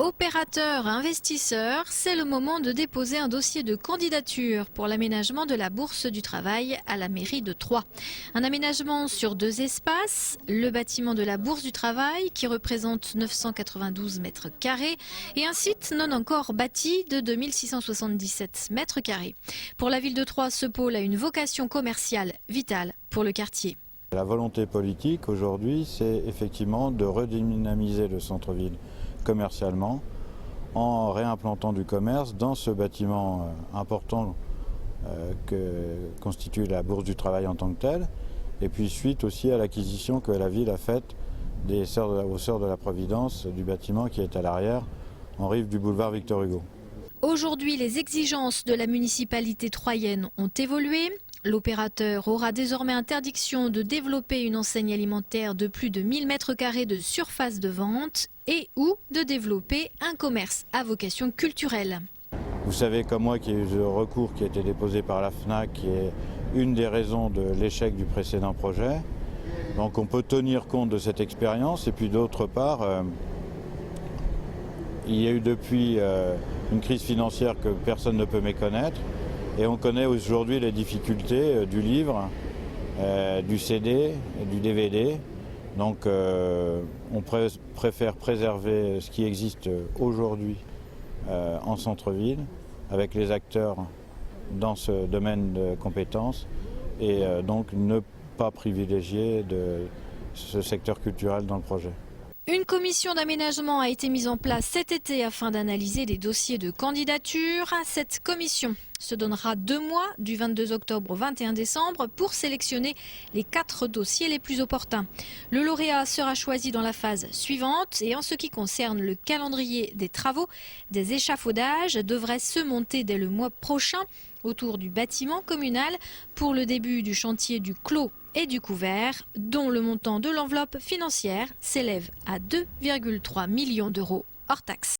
Opérateurs, investisseurs, c'est le moment de déposer un dossier de candidature pour l'aménagement de la Bourse du Travail à la mairie de Troyes. Un aménagement sur 2 espaces, le bâtiment de la Bourse du Travail qui représente 992 mètres carrés et un site non encore bâti de 2677 mètres carrés. Pour la ville de Troyes, ce pôle a une vocation commerciale vitale pour le quartier. La volonté politique aujourd'hui, c'est effectivement de redynamiser le centre-ville commercialement en réimplantant du commerce dans ce bâtiment important que constitue la Bourse du Travail en tant que telle, et puis suite aussi à l'acquisition que la ville a faite aux Sœurs de la Providence du bâtiment qui est à l'arrière, en rive du boulevard Victor Hugo. Aujourd'hui, les exigences de la municipalité troyenne ont évolué. L'opérateur aura désormais interdiction de développer une enseigne alimentaire de plus de 1000 mètres carrés de surface de vente et ou de développer un commerce à vocation culturelle. Vous savez comme moi qu'il y a eu le recours qui a été déposé par la FNAC, qui est une des raisons de l'échec du précédent projet. Donc on peut tenir compte de cette expérience et puis d'autre part, il y a eu depuis une crise financière que personne ne peut méconnaître. Et on connaît aujourd'hui les difficultés du livre, du CD, du DVD. Donc on préfère préserver ce qui existe aujourd'hui en centre-ville, avec les acteurs dans ce domaine de compétences, et donc ne pas privilégier ce secteur culturel dans le projet. Une commission d'aménagement a été mise en place cet été afin d'analyser les dossiers de candidature. Cette commission se donnera 2 mois, du 22 octobre au 21 décembre, pour sélectionner les 4 dossiers les plus opportuns. Le lauréat sera choisi dans la phase suivante et en ce qui concerne le calendrier des travaux, des échafaudages devraient se monter dès le mois prochain autour du bâtiment communal pour le début du chantier du clos et du couvert, dont le montant de l'enveloppe financière s'élève à 2,3 millions d'euros hors taxe.